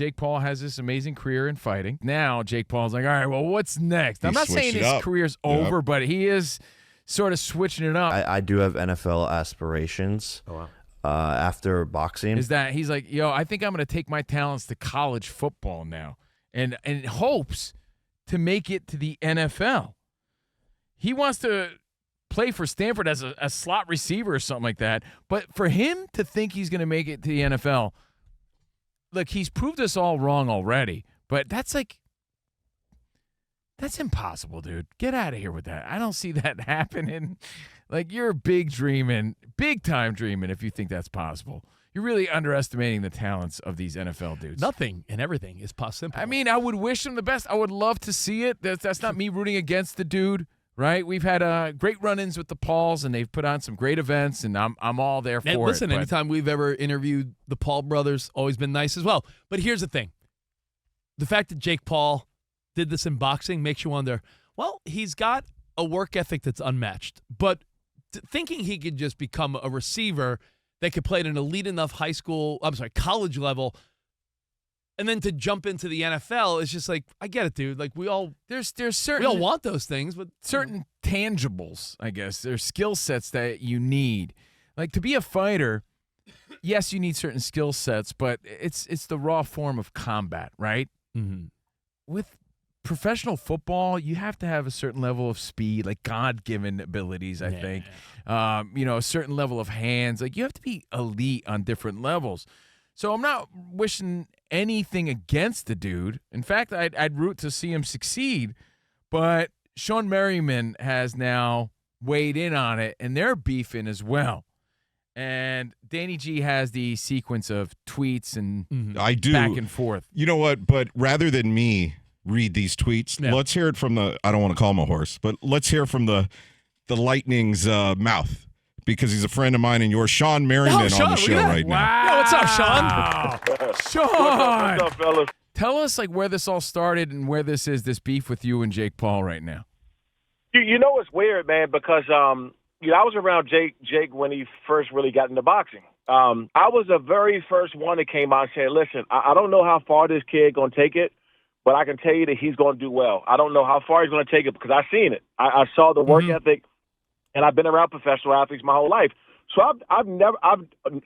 Jake Paul has this amazing career in fighting. Now Jake Paul's like, all right, well, what's next? I'm not saying his career's over, but he is sort of switching it up. I do have NFL aspirations. Oh, wow. After boxing. Is that he's like, yo, I think I'm going to take my talents to college football now, and in hopes to make it to the NFL. He wants to play for Stanford as a slot receiver or something like that. But for him to think he's going to make it to the NFL, look, he's proved us all wrong already. But that's impossible, dude. Get out of here with that. I don't see that happening. Like, you're big time dreaming if you think that's possible. You're really underestimating the talents of these NFL dudes. Nothing and everything is possible. I mean, I would wish him the best. I would love to see it. That's not me rooting against the dude, right? We've had great run-ins with the Pauls, and they've put on some great events, and I'm all there for it. Listen, anytime we've ever interviewed the Paul brothers, always been nice as well. But here's the thing. The fact that Jake Paul did this in boxing makes you wonder, well, he's got a work ethic that's unmatched. But thinking he could just become a receiver that could play at an elite enough college level, and then to jump into the NFL is just like, I get it, dude. Like, there's certain, we all want those things, but certain tangibles, I guess. There's skill sets that you need. Like, to be a fighter, yes, you need certain skill sets, but it's the raw form of combat, right? Mm-hmm. With professional football, you have to have a certain level of speed, like God-given abilities, I think. A certain level of hands. Like, you have to be elite on different levels. So I'm not wishing anything against the dude. In fact, I'd root to see him succeed. But Shawne Merriman has now weighed in on it, and they're beefing as well. And Danny G has the sequence of tweets and back and forth. You know what? But rather than me read these tweets, let's hear it from I don't want to call him a horse, but let's hear from the Lightning's mouth, because he's a friend of mine and yours, Shawne Merriman, on the show right now. Yeah, what's up, Shawne? Shawne! What's up, fellas? Tell us, like, where this all started and where this beef with you and Jake Paul right now. You know it's weird, man, because I was around Jake when he first really got into boxing. I was the very first one that came out and said, listen, I don't know how far this kid going to take it, but I can tell you that he's going to do well. I don't know how far he's going to take it because I've seen it. I saw the work ethic, and I've been around professional athletes my whole life. So I've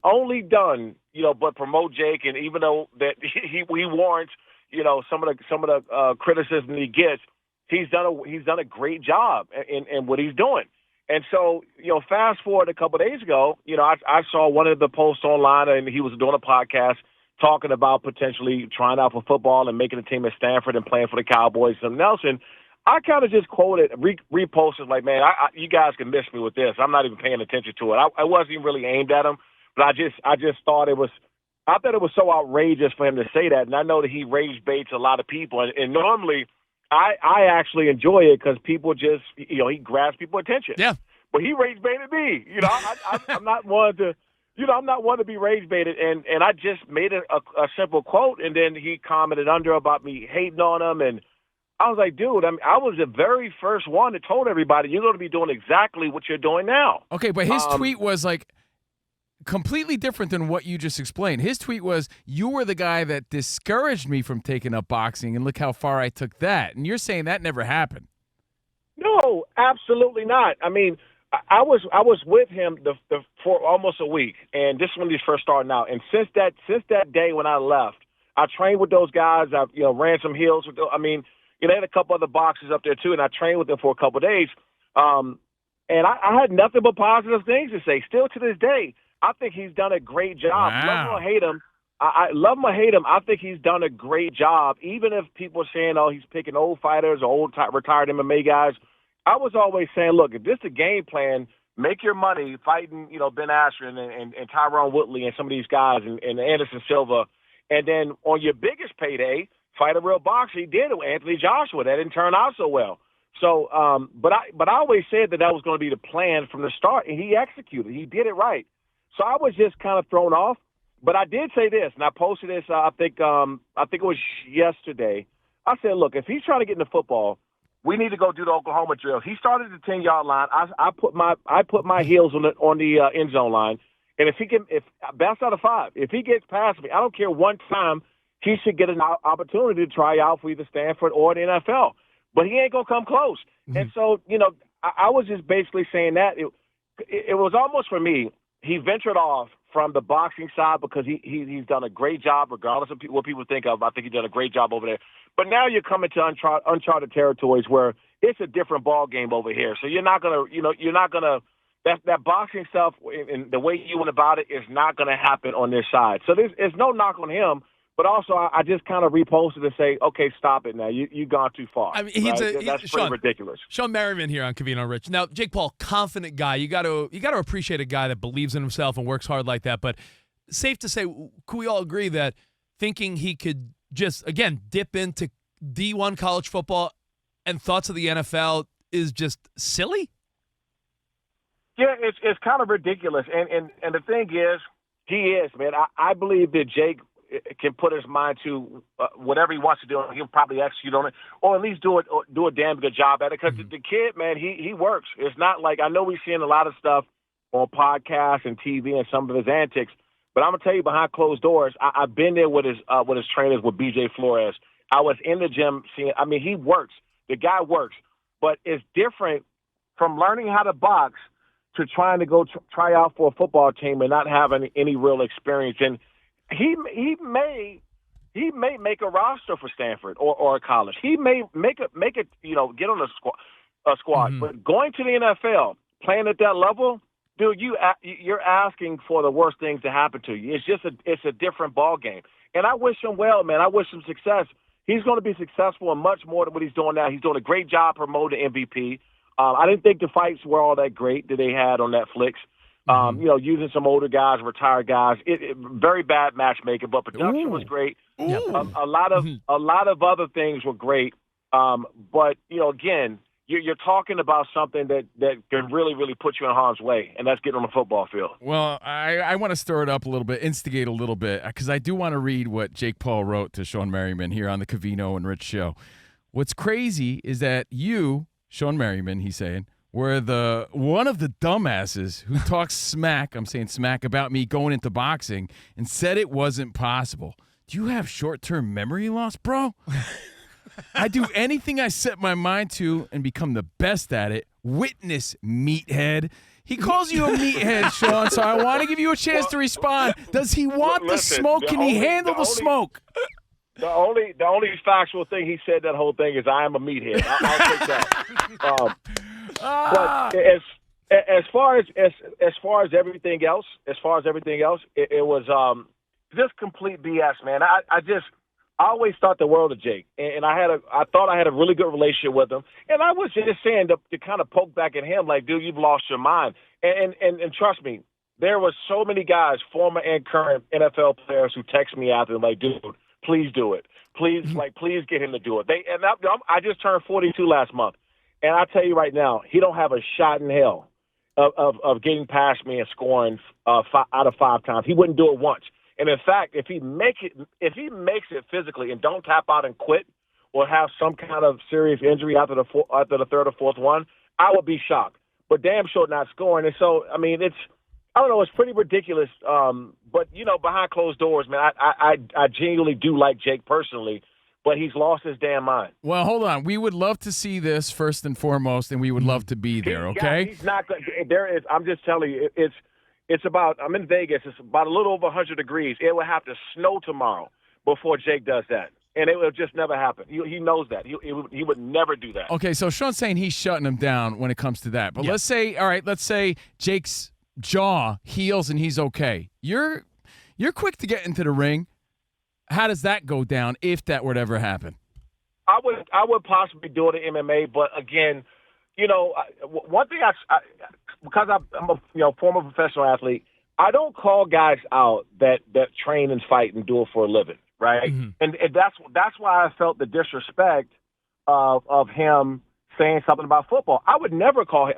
only done, but promote Jake, and even though that he warrants, some of the criticism he gets, he's done a great job in what he's doing. And so, fast forward a couple of days ago, I saw one of the posts online, and he was doing a podcast talking about potentially trying out for football and making a team at Stanford and playing for the Cowboys and something else. And I kind of just quoted, reposted, like, man, you guys can miss me with this. I'm not even paying attention to it. I wasn't even really aimed at him, but I just thought it was so outrageous for him to say that. And I know that he rage baits a lot of people. And normally I actually enjoy it because people just, he grabs people's attention. Yeah. But he rage baited me. I'm not one to, I'm not one to be rage baited. And I just made a simple quote, and then he commented under about me hating on him. And I was like, dude, I was the very first one that told everybody you're going to be doing exactly what you're doing now. Okay, but his tweet was like completely different than what you just explained. His tweet was, you were the guy that discouraged me from taking up boxing, and look how far I took that. And you're saying that never happened. No, absolutely not. I mean, I was with him for almost a week, and this is when he was first starting out. And since that day when I left, I trained with those guys. I ran some hills with. They had a couple other boxers up there too, and I trained with them for a couple of days. And I had nothing but positive things to say. Still to this day, I think he's done a great job. Wow. Love him or hate him, I love him or hate him. I think he's done a great job. Even if people are saying, "Oh, he's picking old fighters or old retired MMA guys," I was always saying, "Look, if this is a game plan, make your money fighting, Ben Askren and Tyron Woodley and some of these guys and Anderson Silva, and then on your biggest payday, fight a real boxer." He did it with Anthony Joshua. That didn't turn out so well. So, but I always said that was going to be the plan from the start, and he executed. He did it right. So I was just kind of thrown off. But I did say this, and I posted this. I think it was yesterday. I said, look, if he's trying to get into football, we need to go do the Oklahoma drill. He started at the 10-yard line. I put my heels on the end zone line, and if best out of 5, if he gets past me, I don't care one time he should get an opportunity to try out for either Stanford or the NFL. But he ain't going to come close. Mm-hmm. And so, I was just basically saying that. It was almost for me, he ventured off from the boxing side because he's done a great job, regardless of what people think of. I think he's done a great job over there. But now you're coming to uncharted territories where it's a different ball game over here. So you're not going to, that boxing stuff and the way you went about it is not going to happen on this side. So there's no knock on him. But also, I just kind of reposted to say, okay, stop it now. You've gone too far. I mean, that's pretty ridiculous. Shawne Merriman here on Covino and Rich. Now, Jake Paul, confident guy. You got to appreciate a guy that believes in himself and works hard like that. But safe to say, could we all agree that thinking he could just, again, dip into D1 college football and thoughts of the NFL is just silly? Yeah, it's kind of ridiculous. And the thing is, he is, man. I believe that Jake can put his mind to whatever he wants to do, and he'll probably execute on it, or at least do a damn good job at it. Because the kid, man, he works. It's not like, I know we've seen a lot of stuff on podcasts and TV and some of his antics, but I'm gonna tell you, behind closed doors, I've been there with his trainers, with BJ Flores. I was in the gym seeing. I mean, he works. The guy works, but it's different from learning how to box to trying to go try out for a football team and not having any real experience. And he may make a roster for Stanford or a college. He may make it get on a squad. Mm-hmm. But going to the NFL, playing at that level, dude, you're asking for the worst things to happen to you. It's a different ball game. And I wish him well, man. I wish him success. He's going to be successful in much more than what he's doing now. He's doing a great job promoting MVP. I didn't think the fights were all that great that they had on Netflix. Using some older guys, retired guys. Very bad matchmaking, but production was great. A lot of other things were great. But again, you're talking about something that can really, really put you in harm's way, and that's getting on the football field. Well, I want to stir it up a little bit, instigate a little bit, because I do want to read what Jake Paul wrote to Shawne Merriman here on the Covino and Rich show. What's crazy is that you, Shawne Merriman, he's saying, were one of the dumbasses who talked smack, I'm saying smack, about me going into boxing and said it wasn't possible. Do you have short-term memory loss, bro? I do anything I set my mind to and become the best at it. Witness, meathead. He calls you a meathead, Shawne, so I want to give you a chance to respond. Does he want the smoke? Can he handle the smoke? The only factual thing he said that whole thing is I am a meathead. I'll take that. But as far as everything else, it was just complete BS, man. I always thought the world of Jake, and I thought I had a really good relationship with him, and I was just saying to kind of poke back at him, like, dude, you've lost your mind. And trust me, there were so many guys, former and current NFL players, who text me after, like, dude, please do it. Please get him to do it. I just turned 42 last month, and I tell you right now, he don't have a shot in hell of getting past me and scoring 5 out of 5 times. He wouldn't do it once. And in fact, if he makes it physically and don't tap out and quit, or have some kind of serious injury after the third or fourth one, I would be shocked. But damn sure not scoring. And so, I mean, it's pretty ridiculous. But behind closed doors, man, I genuinely do like Jake personally, but he's lost his damn mind. Well, hold on. We would love to see this first and foremost, and we would love to be there. Okay? He's not. There is. I'm just telling you, it's about. I'm in Vegas. It's about a little over 100 degrees. It will have to snow tomorrow before Jake does that, and it will just never happen. He knows that. He would never do that. Okay, so Shawne's saying he's shutting him down when it comes to that. But let's say Jake's jaw heals and he's okay. You're quick to get into the ring. How does that go down if that were to ever happen? I would possibly do it in MMA, but again, one thing because I'm a former professional athlete, I don't call guys out that train and fight and do it for a living, right? Mm-hmm. And that's why I felt the disrespect of him saying something about football. I would never call him.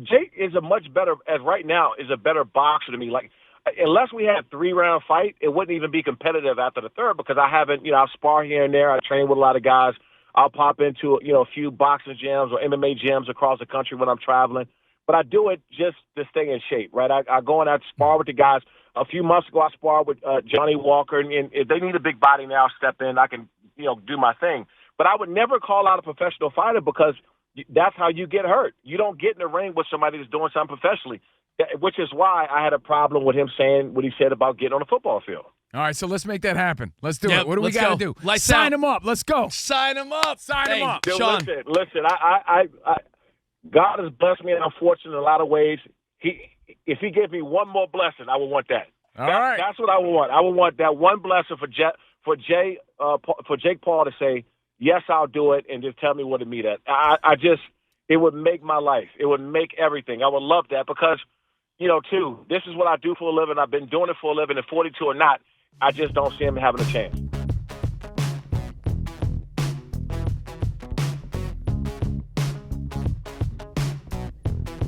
Jake is right now is a better boxer to me. Like, unless we had a 3-round fight, it wouldn't even be competitive after the third, because I haven't, I spar here and there. I train with a lot of guys. I'll pop into, a few boxing gyms or MMA gyms across the country when I'm traveling. But I do it just to stay in shape, right? I go and I spar with the guys. a few months ago, I sparred with Johnny Walker, and if they need a big body now, step in. I can, do my thing. But I would never call out a professional fighter because that's how you get hurt. You don't get in the ring with somebody that's doing something professionally, which is why I had a problem with him saying what he said about getting on the football field. All right, so let's make that happen. Let's do Yep, it. What do we let's got to go. do? Lights Sign out. him up. Let's go. Sign him up. Sign him up. Dude, Shawne. Listen. I God has blessed me, and I'm fortunate in a lot of ways. If he gave me one more blessing, I would want that. All right. That's what I would want. I would want that one blessing for Jake Paul to say, yes, I'll do it, and just tell me where to meet at. It would make my life. It would make everything. I would love that because, too, this is what I do for a living. I've been doing it for a living, and 42 or not, I just don't see him having a chance.